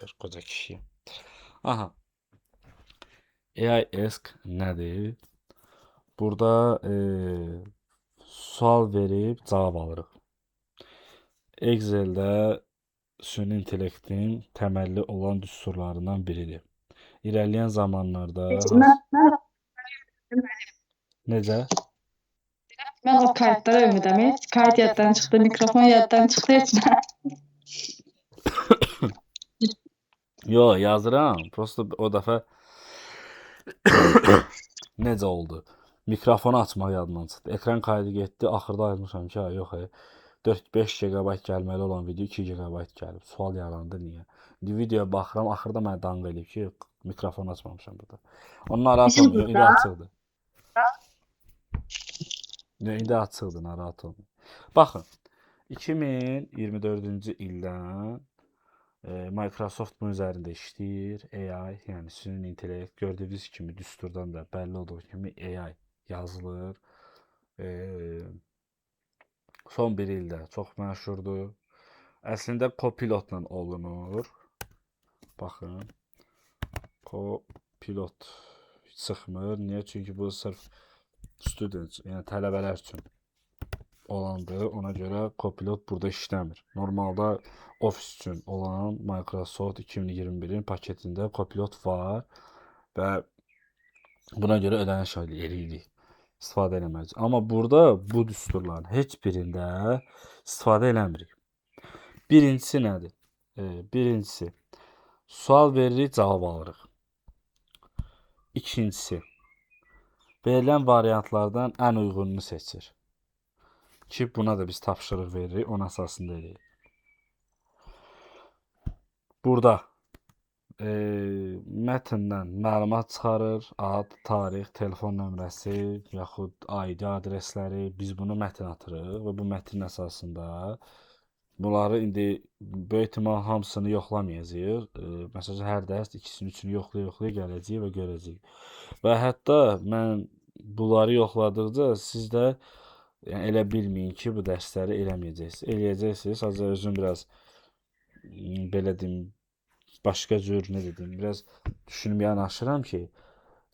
ver qoca kişiyə. Aha, AI Ask nədir? Burada sual verib cavab alırıq. Excel-də süni intellektin təməlli olan düsturlarından biridir. İlerleyen zamanlarda necə? Ben o kayıtları övmüdəm. Heç kayıt yaddan çıxdı, mikrofon yaddan çıxdı heç nə. Yo, yazıram. Prosta o dəfə necə oldu? Mikrofonu açmaq yadımdan çıxdı. Ekran kaydı getdi. Axırda ayırmışam ki, yox, 4-5 GB gəlməli olan video 2 GB gəlib. Sual yarandı niyə? İndi videoya baxıram, axırda mənə danq eləyib ki, mikrofon açmamışam burada. Onun narahat Bizim olmuyor, indi burada açıqdır. İndi açıqdır, narahat olmuyor. Baxın, 2024-cü ildən Microsoft bunun üzərində işləyir. AI, yəni süni intellekt gördüyünüz kimi düsturdan da bəlli olduğu kimi AI yazılır. Son bir ildə çox məşhurdur. Əslində Copilot-la olunur. Baxın. Copilot çıxmır. Niyə? Çünki bu sırf student, yəni tələbələr üçün olandır. Ona görə Copilot burada işləmir. Normalda Office üçün olan Microsoft 2021-in paketində Copilot var və buna görə ödəniş eləyirik. İstifadə eləməliyik. Amma burada bu düsturların heç birində istifadə eləmirik. Birincisi nədir? Birincisi sual veririk, cavab alırıq. İkincisi verilən variantlardan ən uyğununu seçir. Ki buna da biz tapşırıq veririk, onun əsasında eləyirik. Burada mətndən məlumat çıxarır, ad, tarix, telefon nömrəsi, yaxud ID adresləri. Biz bunu mətn atırıq və bu mətnin əsasında bunları indi böyük ehtimal hamısını yoxlamayacağıq. Məsələn, hər dərs ikisini, üçünü yoxlaya gələcəyik və görəcəyik. Və hətta mən bunları yoxladıqca siz də yəni elə bilməyin ki, bu dərsləri eləməyəcəksiniz. Eləyəcəksiniz. Sadəcə özüm biraz belə deyim, başqa cür nə dedim, biraz düşünüb yanaşıram ki,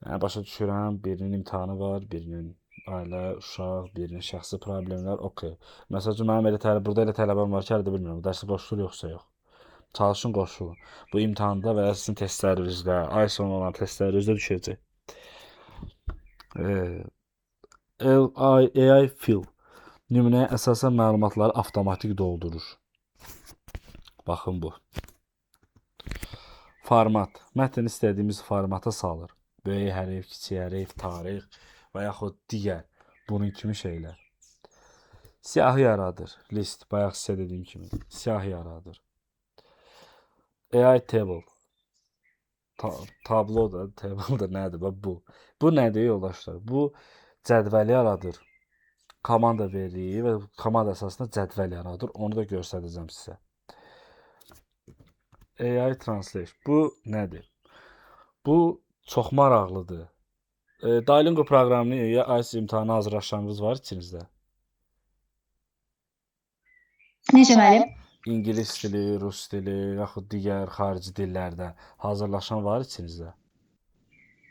yəni başa düşürəm, birinin imtahanı var, birinin ailə, uşaq, birinin şəxsi problemlər, okey. Məsələn, mənim burada elə tələbəm var ki, hələ də bilmirəm, dərsə qoşulur yoxsa yox. Çalışın qoşulun. Bu imtahanda və ya sizin testlərinizdə, ay sonu olan testlərinizdə düşəcək. AI Fill nümunəyə əsasən məlumatları avtomatik doldurur. Baxın bu. Format. Mətn istədiyimiz formata salır. Böyük hərf, kiçik hərf, tarix və yaxud digər bunun kimi şeylər. Siyahı yaradır. List. Bayaq sizə dediyim kimi. Siyahı yaradır. AI Table. Tablo da, table da nədir? Bu. Bu nədir yoldaşlar? Bu cədvəl yaradır. Komanda veririk və komanda əsasında cədvəl yaradır. Onu da göstərəcəm sizə. AI Translate. Bu nədir? Bu çox maraqlıdır. Duolingo proqramını ya IELTS imtahanına hazırlaşanınız var içinizdə? Necə müəllim? İngilis dili, rus dili, yaxud digər xarici dillərdə hazırlaşan var içinizdə?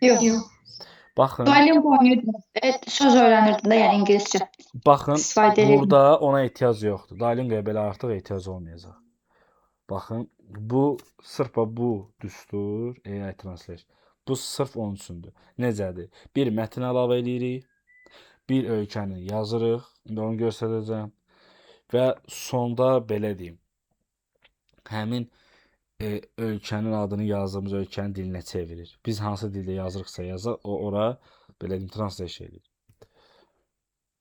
Yox. Baxın, Duolingo oynayırdım. Söz öyrənirdim də, yəni ingiliscə. baxın, İstifadə edirdim. burada ona ehtiyac yoxdur. Duolingoya belə artıq ehtiyac olmayacaq. Baxın, bu sırf bu düstur AI Translate. Bu sırf onun üçündür. Necədir? Bir mətn əlavə edirik, bir ölkəni yazırıq, indi onu göstərəcəm və sonda belə deyim, həmin ölkənin adını yazdığımız ölkənin dilinə çevirir. Biz hansı dildə yazırıqsa yazaq, o ora belə deyim, translate edir.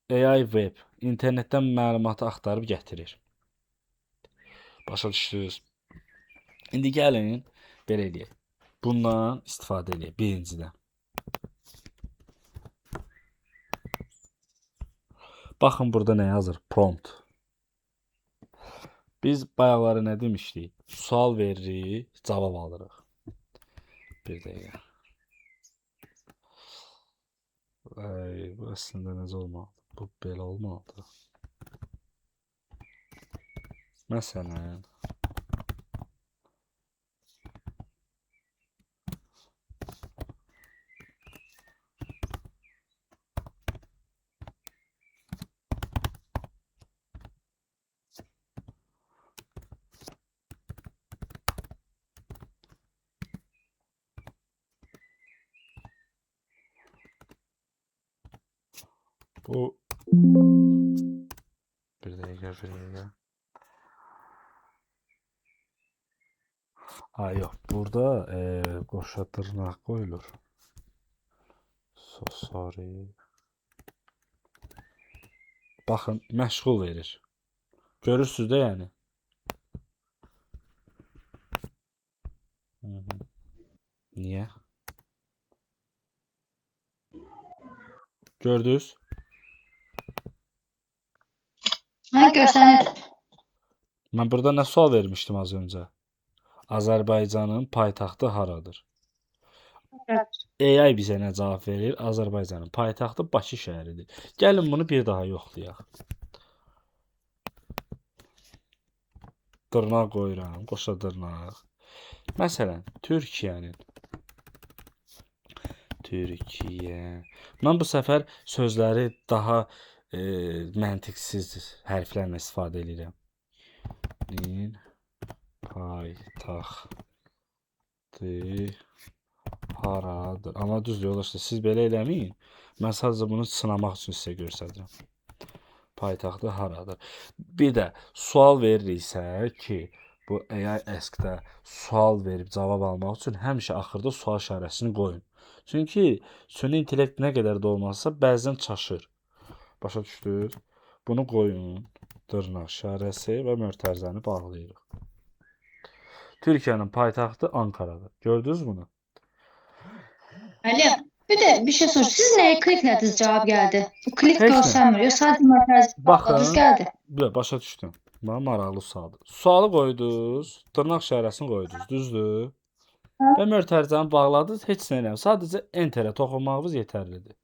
AI Web internetdən məlumatı axtarıb gətirir. Başa düşdünüz? İndi gəlin belə eləyək. Bundan istifadə edək birincidən. Baxın burada nə yazır? Prompt. Biz bayaqları nə demişdik? Sual veririk, cavab alırıq. Bir dəqiqə. Bu əslində necə olmalıdır? Bu belə olmalıdır. Məsələn, Bu bir dəqiqə. Ha yox, burada qoşa dırnaq qoyulur. So sorry. Baxın, məşğul verir. Görürsüz də yəni. Niyə? Gördünüz? Hə, görsənir. Mən burada nə sual vermişdim az öncə? Azərbaycanın paytaxtı haradır? Evet. AI bizə nə cavab verir? Azərbaycanın paytaxtı Bakı şəhəridir. Gəlin bunu bir daha yoxlayaq. Dırnaq qoyuram, qoşa dırnaq. Məsələn, Türkiyə. Mən bu səfər sözləri daha məntiqsiz hərflərlə istifadə edirəm. Paytaxtı haradır? Amma düz yoldaşlar, siz belə eləməyin. Mən sadəcə bunu sınamaq üçün sizə göstərəcəm. Paytaxtı haradır? Bir də sual veririksə ki, bu AI Ask-da sual verib cavab almaq üçün həmişə axırda sual işarəsini qoyun. Çünki süni intellekt nə qədər də olmazsa bəzən çaşır. Başa düşdünüz? Bunu qoyun. Dırnaq işarəsi və mötərizəni bağlayırıq. Türkiyənin paytaxtı Ankaradır. Gördünüz bunu? Müəllim, bir də bir şey soruşum. Siz nəyi kliklediniz cavab gəldi? Bu klik Heç nə. görsənmir. Yox, sadəcə mərkəz Baxın. gəldi. Başa düşdüm. Bana maraqlı sualdır. Sualı qoydunuz, dırnaq işarəsini qoydunuz, düzdür? Və mötərizəni bağladınız, heç nə eləmir. Sadəcə Enter-ə toxunmağınız yetərlidir.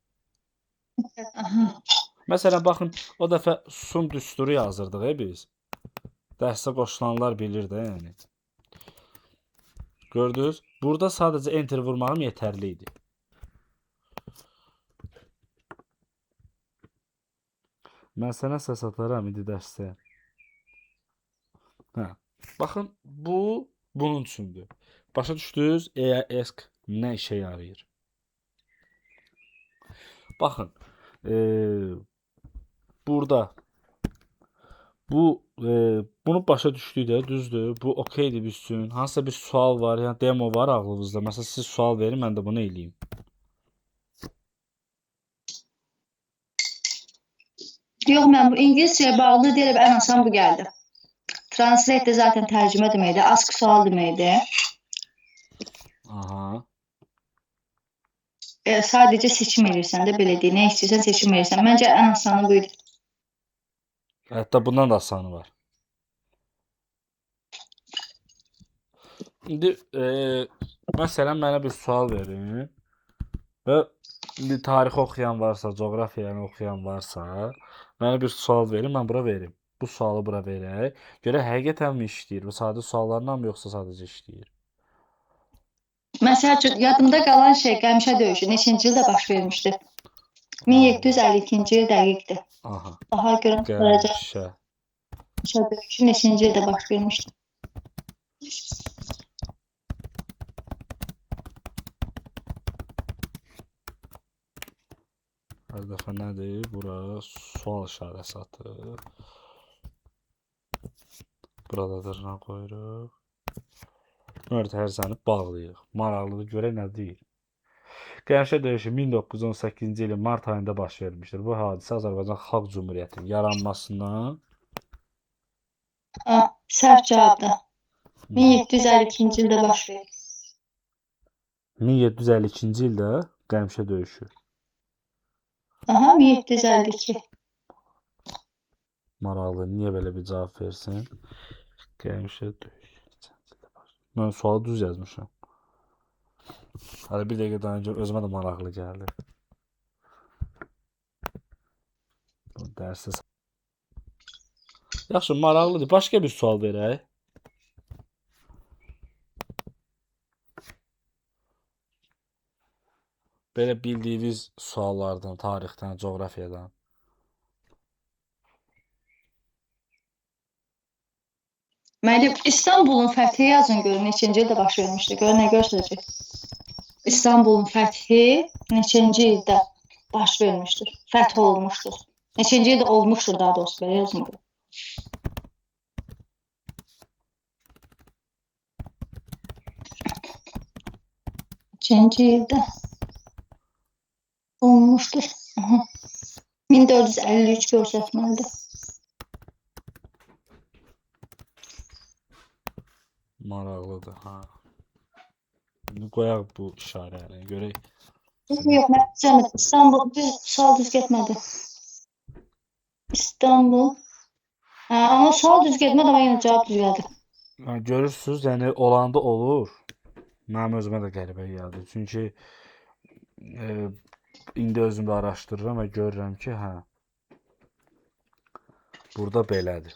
Aha. Məsələn, baxın, o dəfə sum düsturu yazırdıq biz. Dərsə qoşulanlar bilir də, yəni. Gördünüz? Burada sadəcə Enter vurmağım yetərli idi. Mən sənə səs ataram indi dərsdə. Hə. Baxın, bu bunun üçündür. Başa düşdünüz? AI Ask nə işə yarayır? Baxın, burada bunu başa düşdükdə düzdür. Bu okeydir biz üçün. Hansısa bir sual var, yəni demo var ağlınızda. Məsələn, siz sual verin, mən də bunu eləyim. Yox, mən bu İngiliscəyə bağlı deyirəm, ən asan bu gəldi. Translate de zaten tərcümə deməkdir, ask sual deməkdir. Aha. Sadəcə seçim edirsən də belə deyək, nə istəyirsən seçim edirsən. Məncə ən asanı bu idi. Hətta bundan da asanı var. İndi məsələn mənə bir sual verin və indi tarix oxuyan varsa, coğrafiyanı oxuyan varsa, mənə bir sual verin, mən bura verim. Bu sualı bura verək. Görə həqiqətənmi işləyir? Bu sadə suallarla mı yoxsa sadəcə işləyir? Məsəl üçün yadımda qalan şey Qəmişə döyüşü neçinci ildə baş vermişdi? 1752-ci il dəqiqdir. Aha. Daha görüm soracaq. Qəmişə. Qəmişə döyüşü neçinci ildə baş vermişdi? Hər dəfə nədir? Bura sual işarəsi atır. Burada dırnaq qoyuruq. Mötərizəni bağlayırıq. Maraqlıdır, görək nə deyir. Qəmişə döyüşü 1918-ci ilin mart ayında baş vermişdir. Bu hadisə Azərbaycan Xalq Cümhuriyyətinin yaranmasından Səhv cavabdır. 1752-ci ildə baş verdi. 1752-ci ildə Qəmişə döyüşü. Aha, 1752. Maraqlı, niyə belə bir cavab versin? Qəmişə döyüşü. Mən sualı düz yazmışam. Hələ bir dəqiqə dayanacaq, özümə də maraqlı gəldi. Dərsə. Yaxşı, maraqlıdır. Başqa bir sual verək. Belə bildiyiniz suallardan, tarixdən, coğrafiyadan. Müəllim, İstanbulun fəthi yazın görün neçinci ildə baş vermişdi. Görün nə göstərəcək. İstanbulun fəthi neçinci ildə baş vermişdir. Fəth olmuşdur. Neçinci ildə olmuşdur daha doğrusu, belə yazmır. Neçinci ildə olmuşdur. Aha. 1453 görsətməlidir. Maraqlıdır, ha. İndi qoyaq bu işarəni, görək. Yox, mən düzəlmədim. İstanbul, sual düz getmədi. İstanbul. Hə, amma sual düz getmədi, amma yenə cavab düz gəldi. Ha, görürsüz, yəni olanda olur. Mənim özümə də qəribə gəldi. Çünki indi özüm də araşdırıram və görürəm ki, hə, burada belədir.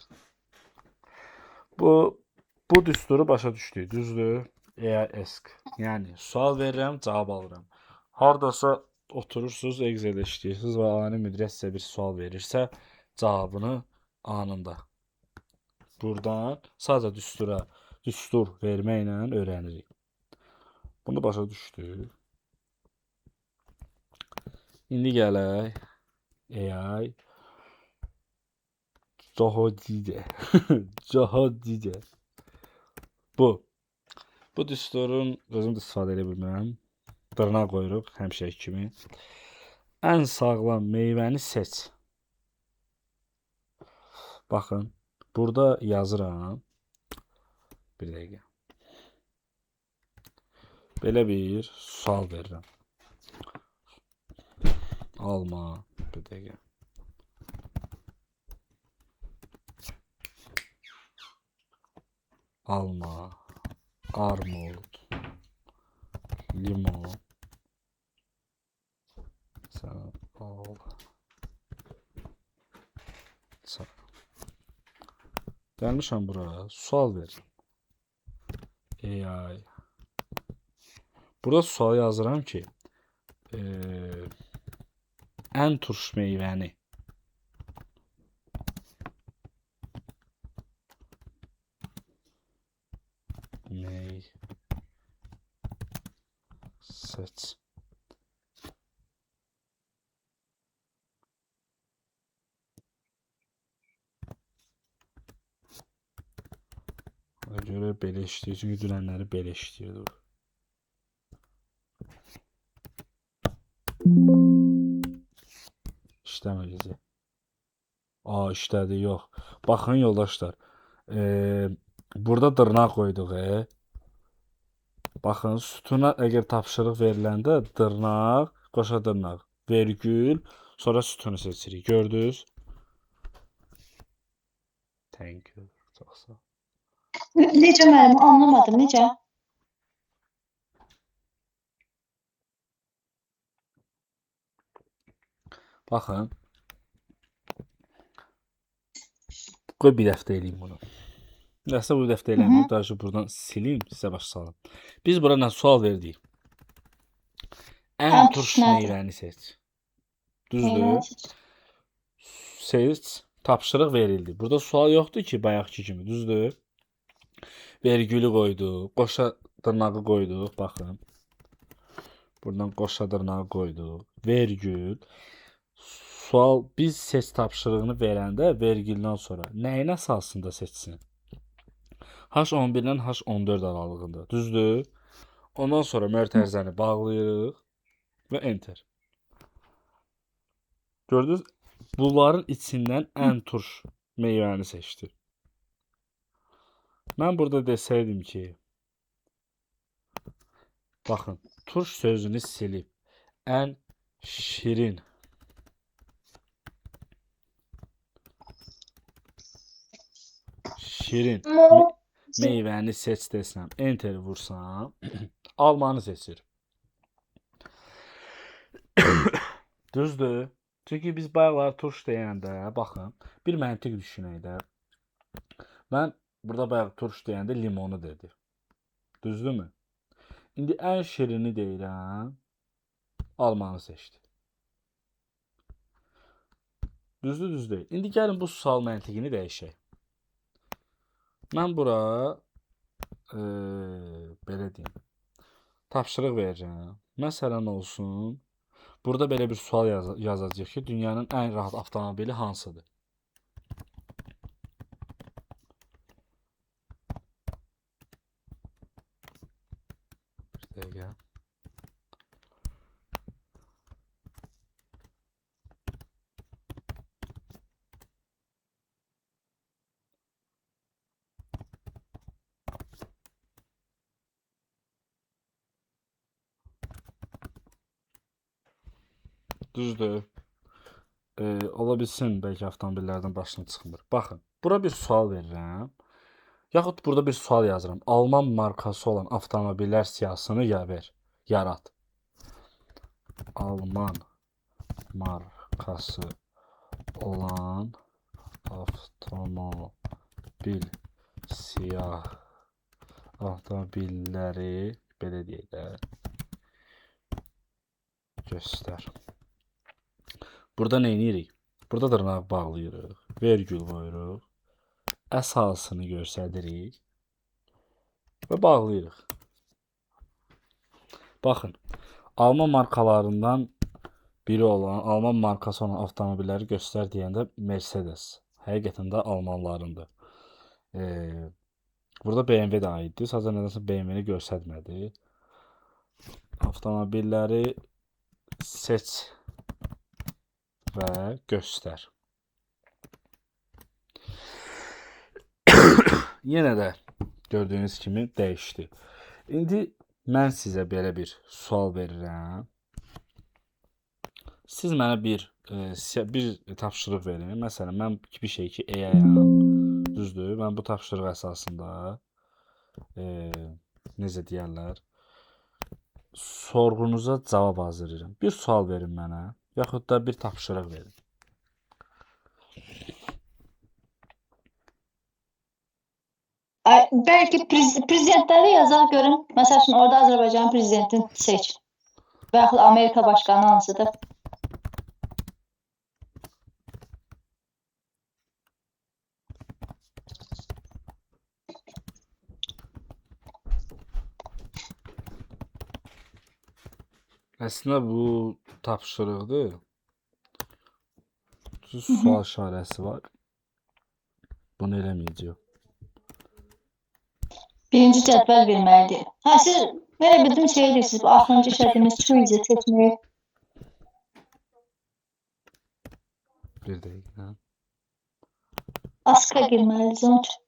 Bu düsturu başa düşdük, düzdür? EASC. Yəni sual verirəm, cavab alıram. Hardasa oturursunuz, Excel-də işləyirsiniz və ali müdiri sizə bir sual verirsə, cavabını anında. Buradan sadəcə düstur verməklə öyrənirik. Bunu başa düşdük. İndi gələk AI Cohodice. Cohodice. Bu düsturun özüm də istifadə edə bilmirəm. Dırnaq qoyuruq həmişəki kimi. Ən sağlam meyvəni seç. Baxın, burada yazıram. Bir dəqiqə. Belə bir sual verirəm. Alma. Bir dəqiqə. Alma, armud, limon. Sən al. Gəlmişəm bura, sual ver. AI. Burada sual yazıram ki, ən turş meyvəni. Seç. Ona görə belə işləyir. Çünki dünənləri belə işləyirdi. İşləməyəcək. İşlədi, yox. Baxın yoldaşlar. Burada dırnaq qoyduq. Baxın, sütuna əgər tapşırıq veriləndə dırnaq, qoşa dırnaq, vergül, sonra sütunu seçirik. Gördünüz? Thank you. Çox sağ ol. Necə müəllim, anlamadım, necə? Baxın. Qoy bir dəfə eləyim bunu. Nəsə bu dəfə eləməyim, daha ki buradan silim, sizə başa salım. Biz bura nə sual verdik? Ən turş meyvəni seç. Düzdür? Seç, tapşırıq verildi. Burada sual yoxdur ki, bayaqki kimi, düzdür? Vergülü qoyduq, qoşa dırnağı qoyduq, baxın. Buradan qoşa dırnağı qoyduq, vergül. Sual, biz seç tapşırığını verəndə vergüldən sonra nəyin əsasında seçsin? H11-dən H14 aralığında, düzdür? Ondan sonra mötərizəni bağlayırıq və enter. Gördünüz? Bunların içindən ən turş meyvəni seçdi. Mən burada desəydim ki, baxın, turş sözünü silib, ən şirin meyvəni seç desəm, enter vursam, almanı seçir. Düzdür? Çünki biz bayaqlar turş deyəndə, baxın, bir məntiq düşünək də. Mən burada bayaq turş deyəndə limonu dedi. Düzdürmü? İndi ən şirini deyirəm, almanı seçdi. Düzdür, düz deyil. İndi gəlin bu sual məntiqini dəyişək. Mən bura belə deyim, tapşırıq verəcəm. Məsələn olsun, Burada belə bir sual yazacağıq ki, dünyanın ən rahat avtomobili hansıdır? Bir dəqiqə. Düzdür. Ola bilsin bəlkə avtomobillərdən başına çıxmır. Baxın, bura bir sual verirəm. Yaxud burada bir sual yazıram. Alman markası olan avtomobillər siyahısını yarat. Alman markası olan avtomobil avtomobilləri belə deyək də göstər. Burada nə edirik? Burada dırnaq bağlayırıq, vergül qoyuruq, əsasını göstəririk və bağlayırıq. Baxın, Alman markalarından biri olan, Alman markası olan avtomobilləri göstər deyəndə Mercedes. Həqiqətən də Almanlarındır. Burada BMW də aiddir. Sadəcə nədənsə BMW-ni göstərmədi. Avtomobilləri seç və göstər. Yenə də gördüyünüz kimi dəyişdi. İndi mən sizə belə bir sual verirəm. Siz mənə bir tapşırıq verin. Məsələn, mən bir şey ki, AI-am. Düzdür? Mən bu tapşırıq əsasında necə deyərlər? Sorğunuza cavab hazırlayıram. Bir sual verin mənə, yaxud da bir tapşırıq verin. Belki prezidentleri yazar görün. Mesela şimdi orada Azerbaycan prezidentini seç. Belki Amerika başkanı hansıdır? Əslində bu tapşırıqdır. Sual işarəsi var. Bunu eləməyəcəyəm. Birinci cədvəl verməlidir. Ha, siz belə bildim şey edirsiniz, bu axırıncı işlədiyimiz choose seçmeyi. Bir dəqiqə. Aska girməliyiz onun üçün.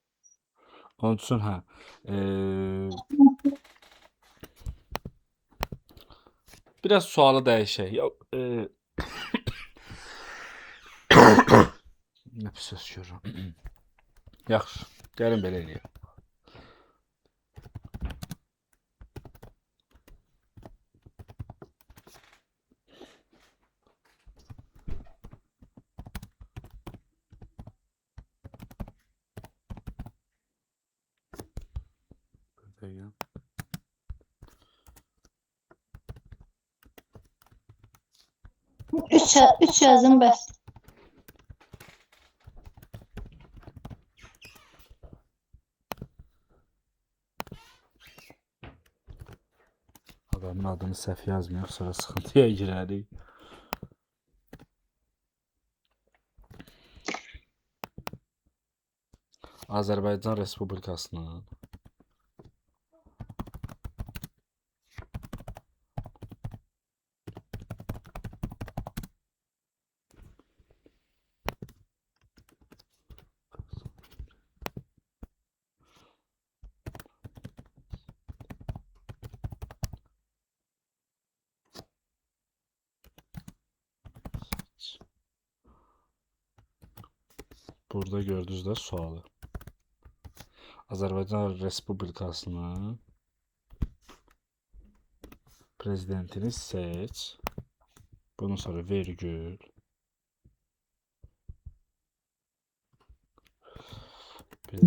Onun üçün hə. Biraz sualı dəyişək. Nə pis söz görürəm. Yaxşı, gəlin belə eləyək. Üç yazın bəs. Adamın adını səhv yazmayaq, sonra sıxıntıya girərik. Azərbaycan Respublikasının burada gördünüz də sualı. Azərbaycan Respublikasının prezidentini seç. Bundan sonra vergül. Bir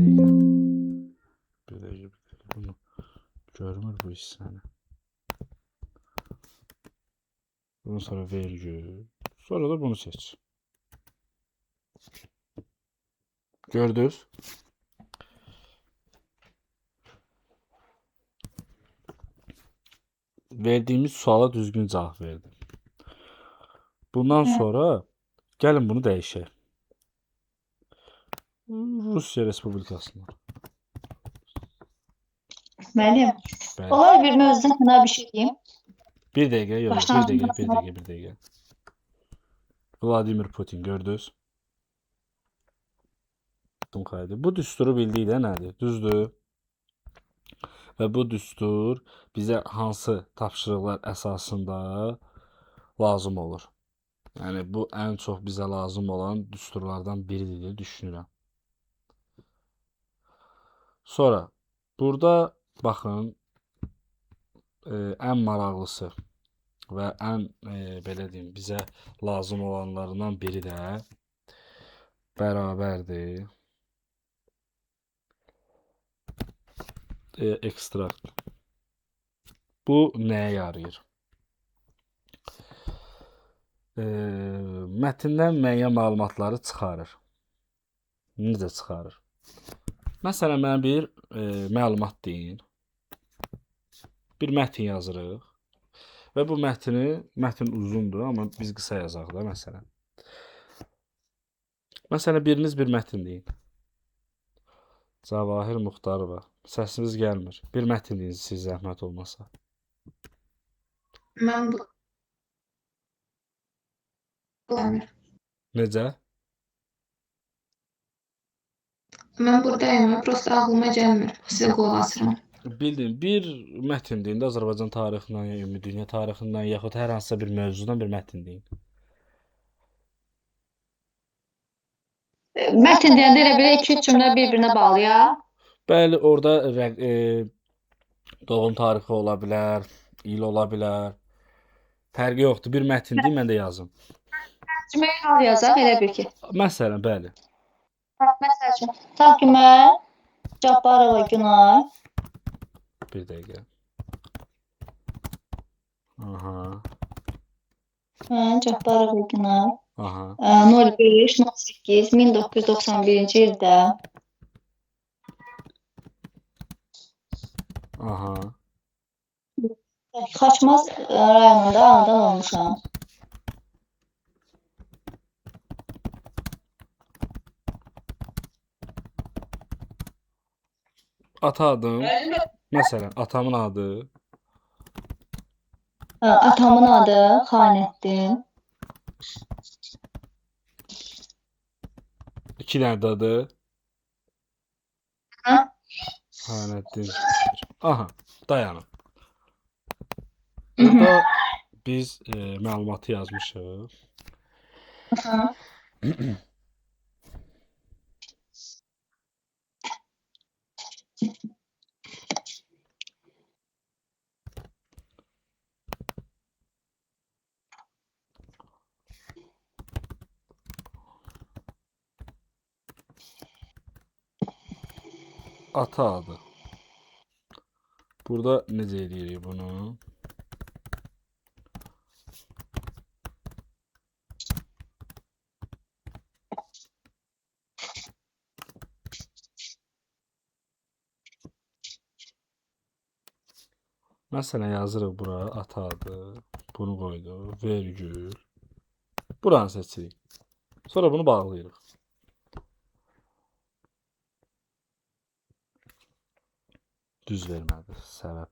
dəqiqə. Bunu görmür bu hissəni. Bundan sonra vergül. Sonra da bunu seç. Gördünüz? Verdiğimiz suala düzgün cevap verdim. Bundan Hı. sonra gəlin bunu dəyişək. Rusiya Respublikasına. Müəllim, Bəli. olar bir mövzudan kənar bir şey deyim. Bir dəqiqə, yox, bir Başdan dəqiqə, bir dəqiqə, bir dəqiqə. Vladimir Putin gördünüz? Bu düsturu bildik də nədir? Düzdür? Və bu düstur bizə hansı tapşırıqlar əsasında lazım olur? Yəni bu ən çox bizə lazım olan düsturlardan biridir deyə düşünürəm. Sonra burada baxın, ən maraqlısı və ən belə deyim, bizə lazım olanlarından biri də bərabərdir. Ekstrakt. Bu nəyə yarayır? Mətndən müəyyən məlumatları çıxarır. Necə çıxarır? Məsələn, mənə bir məlumat deyin. Bir mətn yazırıq. Və bu mətn uzundur, amma biz qısa yazaq da məsələn. Məsələn, biriniz bir mətn deyin. Cavahir Muxtarova. Səsiniz gəlmir. Bir mətn deyin siz zəhmət olmasa. Mən bu gəlmir. Necə? Mən buradayım, prosta ağlıma gəlmir. Sizə qulaq asıram. Bildim, bir mətn deyin də Azərbaycan tarixindən, ya ümumi dünya tarixindən, yaxud hər hansısa bir mövzudan bir mətn deyin. Mətn deyəndə elə belə 2-3 cümlə bir-birinə bağlı ya. Bəli, orada doğum tarixi ola bilər, il ola bilər. Fərqi yoxdur. Bir mətn deyin, mən də yazım. Cümləyə hal yazaq elə bil ki. Məsələn, bəli. Məsəl üçün, tutaq ki, mən Cabbarova Günay Bir dəqiqə. Aha, mən Cabbarova Günay aha. 05-08 1991-ci ildə Aha. Xaçmaz rayonunda anadan olmuşam. Ata adım. Məsələn, atamın adı. Atamın adı Xanəddin. 2 dənə də adı. Hə? Xanəddin. Aha, dayanın. Burada biz məlumatı yazmışıq. Ata adı. Burada necə edirik bunu? Məsələn, yazırıq bura ata adı. Bunu qoyduq. Vergül. Buranı seçirik. Sonra bunu bağlayırıq. Düz vermədi. Səbəb.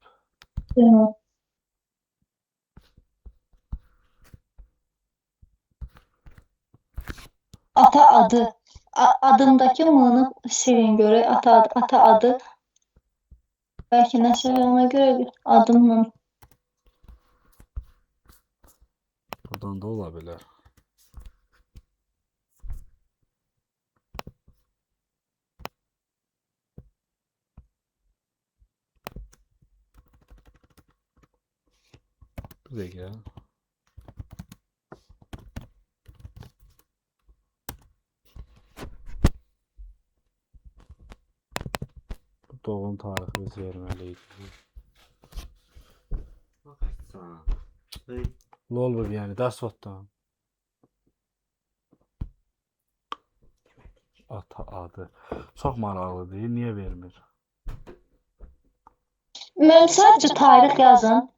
Ata adı. Adımdakı mını silin görək. Ata adı. Bəlkə nəsə ona görə bir adımla. Buradan da ola bilər. Bir dəqiqə. Doğum tarixi biz verməliyik. Lol bu yəni dərs vaxtdan. Ata adı. Çox maraqlıdır. Niyə vermir? Mən sadəcə tarix yazın.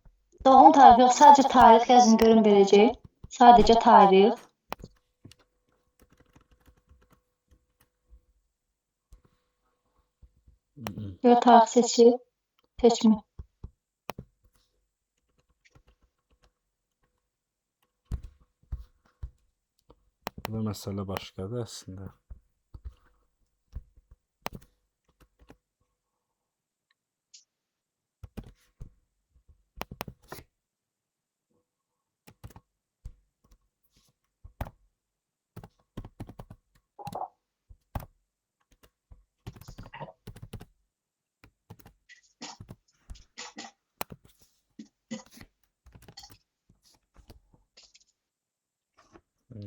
Doğum tarihi yox, sadəcə tarix yazın görün verəcək. Sadəcə tarix. Yox, tarix seçmir. Bu məsələ başqadır əslində.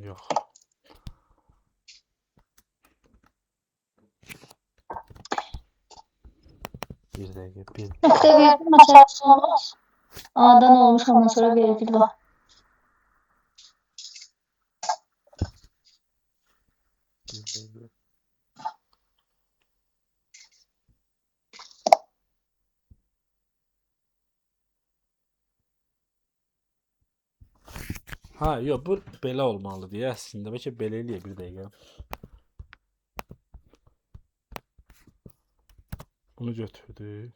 Yox. Bir dəqiqə, bir. Nöqtə virgül məsələsi olmaz. A-dan olmuş, ondan sonra virgül var. Bir dəqiqə. Ha, yox, bu belə olmalı deyə əslində. Bəlkə belə eləyə bir dəqiqə. Bunu götürdük.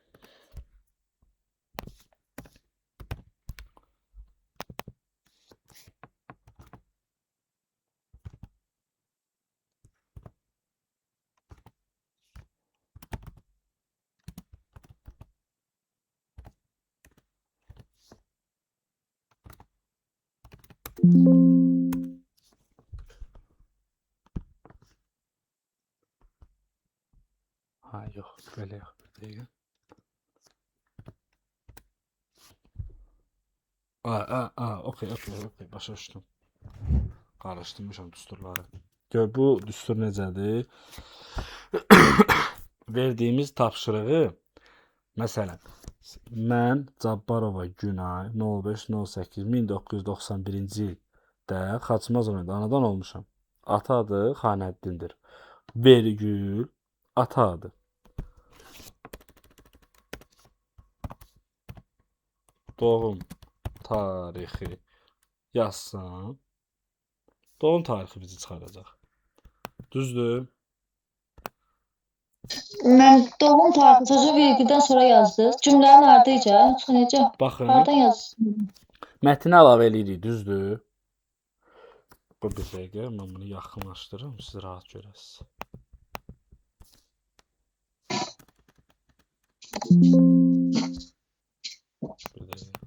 Ha, yox, belə yox, bir dəqiqə. Okey, başa düşdüm. Qarışdırmışam düsturları. Gör, bu düstur necədir? Verdiyimiz tapşırığı, məsələn, mən Cabbarova Günay 05.08.1991-ci ildə Xaçmaz rayonunda anadan olmuşam. Ata adı Xanəddindir. Vergül ata adı. Doğum tarixi yazsam, doğum tarixi bizi çıxaracaq. Düzdür? Mən doğum tarihi sözü virgüldən sonra yazdınız. Cümlənin ardınca, yoxsa necə? Baxın, Hardan yazdınız? mətni əlavə eləyirik, düzdür? Bu bir dəqiqə, mən bunu yaxınlaşdırıram, siz rahat görəsiniz. Bir dəqiqə.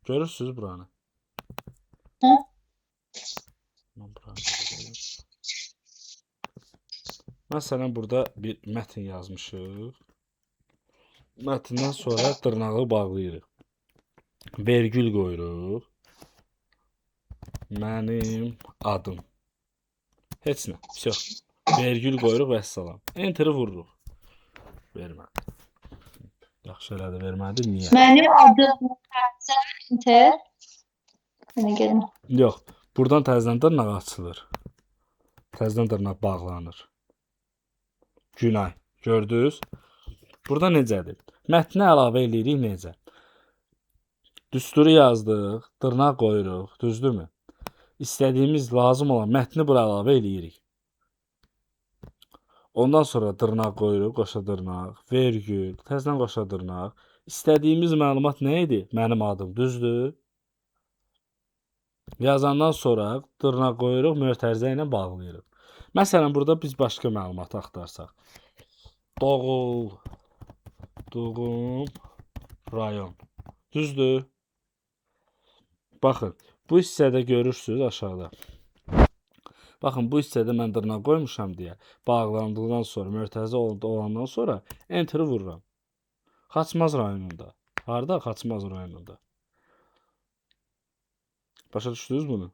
Görürsünüz buranı? Hə? Mən buranı görürəm. Məsələn, burada bir mətn yazmışıq. Mətndən sonra dırnağı bağlayırıq. Vergül qoyuruq. Mənim adım. Heç nə. Всё. Vergül qoyuruq və əssalam. Enter-i vururuq. Vermədi. Yaxşı elədi, vermədi. Niyə? Mənim adım Enter. Mənə gəlin. Yox. Buradan təzədən dırnaq açılır. Təzədən dırnaq bağlanır. Günay. Gördünüz? Burada necədir? Mətni əlavə eləyirik necə? Düsturu yazdıq, dırnaq qoyuruq, düzdürmü? İstədiyimiz lazım olan mətni bura əlavə eləyirik. Ondan sonra dırnaq qoyuruq, qoşa dırnaq, vergül, təzədən qoşa dırnaq. İstədiyimiz məlumat nə idi? Mənim adım, düzdür? Yazandan sonra dırnaq qoyuruq, mötərizə ilə bağlayırıq. Məsələn, burada biz başqa məlumat axtarsaq. Doğum rayon. Düzdür? Baxın, bu hissədə görürsünüz aşağıda. Baxın, bu hissədə mən dırnaq qoymuşam deyə bağlandıqdan sonra, mötərizə olandan sonra enter-i vururam. Xaçmaz rayonunda. Harda? Xaçmaz rayonunda. Başa düşdünüz bunu?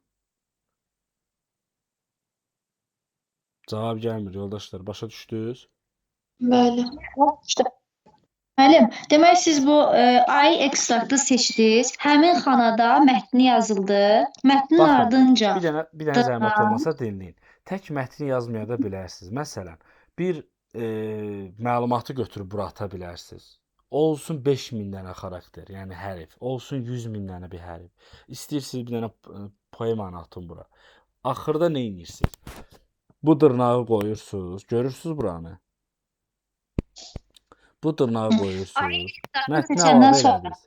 Cavab gəlmir, yoldaşlar. Başa düşdünüz? Bəli. İşte. Müəllim, demək siz bu ay ekstraktı seçdiniz. Həmin xanada mətni yazıldı. Mətnin Baxın, ardınca bir dənə zəhmət olmasa dinləyin. Tək mətni yazmaya da bilərsiniz. Məsələn, bir məlumatı götürüb bura ata bilərsiniz. olsun 5000 dənə xarakter, yəni hərf, olsun 100.000 dənə bir hərf. İstəyirsiniz bir dənə poemanı atın bura. Axırda nə edirsiniz? Bu dırnağı qoyursunuz, görürsüz buranı? Bu dırnağı qoyursunuz. Mətni seçəndən əlavə sonra elədiniz.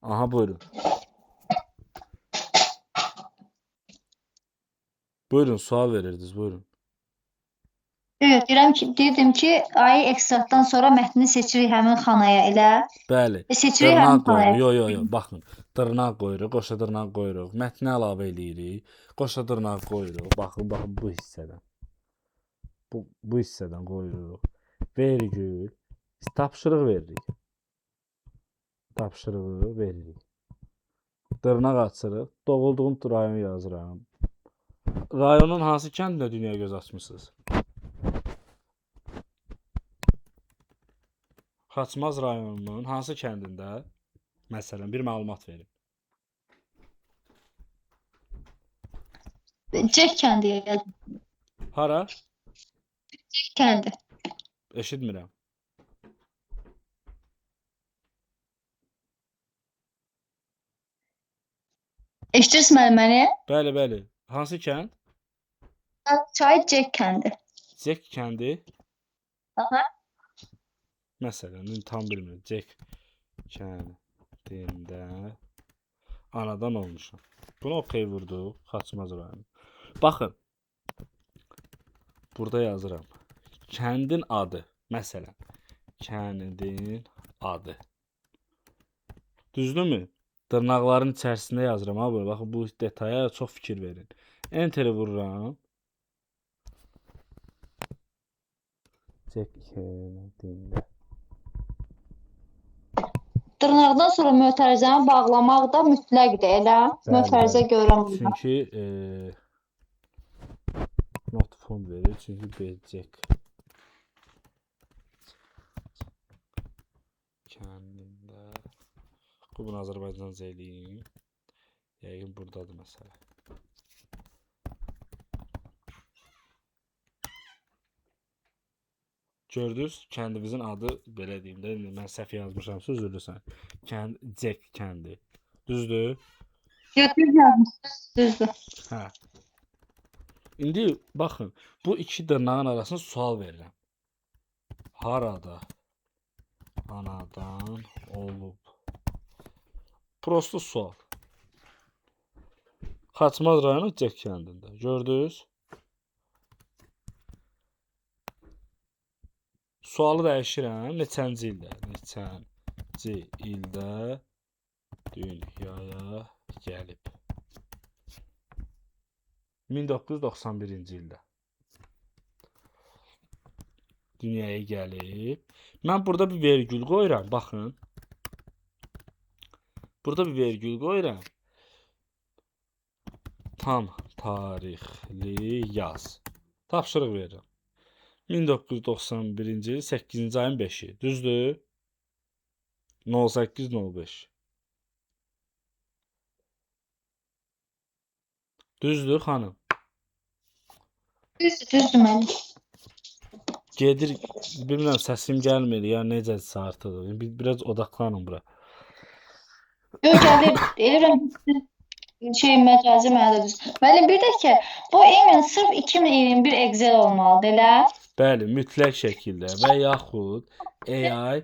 Aha, buyurun. Buyurun, sual verirdiniz, buyurun. yox, deyirdim ki, ayı ekstraktdan sonra mətni seçirik həmin xanaya elə. Bəli, Seçirik dırnaq həmin qoyuruq. xanaya. Yo, baxın. Dırnaq qoyuruq, qoşa dırnaq qoyuruq. Mətni əlavə eləyirik. Qoşa dırnaq qoyuruq. Baxın, bu hissədən. Bu hissədən qoyuruq. Vergül. Tapşırıq veririk. Tapşırığı veririk. Dırnaq açırıq. Doğulduğum rayon yazıram. Rayonun hansı kəndində dünyaya göz açmısınız? Xaçmaz rayonunun hansı kəndində? Məsələn, bir məlumat verin. Cek kəndiyə gəldim. Hara? Kəndi. Eşitmirəm. Eşidirsiz məni? Bəli. Hansı kənd? Çay Cek kəndi. Cek kəndi. Aha. Məsələn, tam bilmirəm. Cek kəndində anadan olmuşam. Bunu oxey vurduq. Xaçmaz rayonu. Baxın. Burada yazıram. Kəndin adı. Məsələn, kəndin adı. Düzdürmü? Dırnaqların içərisində yazıram. Ha, bunu. Baxın, bu detaya çox fikir verin. Enter vururam. Cek kəndində. Dırnaqdan sonra mötərizəni bağlamaq da mütləqdir, elə? Bəli, Mötərizə bəli. görə bunu. Çünki not fond verir. Çünki becek kəndində. Bunu Azərbaycanca eləyim. Yəqin buradadır məsələ. Gördünüz, kəndimizin adı belə deyim də, mən səhv yazmışamsa üzrlüsən. Cek kəndi. Düzdür? Düz yazmışsınız, düzdür. Hə. İndi baxın, bu iki dırnağın arasında sual verirəm. Harada anadan olub? Prosto sual. Xaçmaz rayonu Cek kəndində. Gördünüz? Sualı dəyişirəm. Neçənci ildə? Neçənci ildə dünyaya gəlib? 1991-ci ildə dünyaya gəlib. Mən burada bir vergül qoyuram. Baxın. Burada bir vergül qoyuram. Tam tarixli yaz. Tapşırıq verirəm. 1991-ci il 8-ci ayın 5-i. Düzdür? 08-05. Düzdür xanım? Düzdür mənim. Gedir, bilmirəm səsim gəlmir ya necəsə artıq. Biraz odaqlanın bura. Yox, gəlir. Eləyirəm məcazi mənada düz. Müəllim, bir də ki, bu emin sırf 2021 Excel olmalıdır, elə? Bəli, mütləq şəkildə və yaxud AI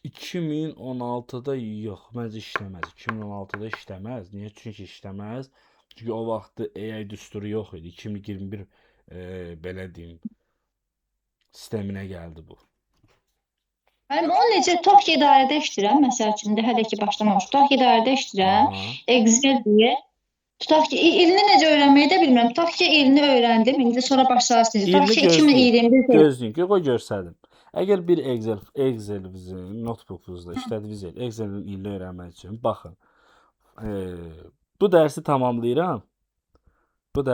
2016-da yox, məncə işləməz. 2016-da işləməz. Niyə? Çünki işləməz. Çünki o vaxtı AI düsturu yox idi. 2021 belə deyim sisteminə gəldi bu. Müəllim, o necə tutaq ki, idarədə işləyirəm, məsəl üçün də hələ ki başlamamış. Tutaq ki, idarədə işləyirəm. Aha. Excel deyə. Tutaq ki, ilini necə öyrənməyi də bilmirəm. Tutaq ki, ilini öyrəndim. İndi sonra başlarsınız. Tutaq ki, 2021 gözləyin ki, qoy göstərdim. Əgər bir Excel-imizin notebook-unuzda işlədiyiniz Excel-in ilini öyrənmək üçün baxın. Bu dərsi tamamlayıram. Bu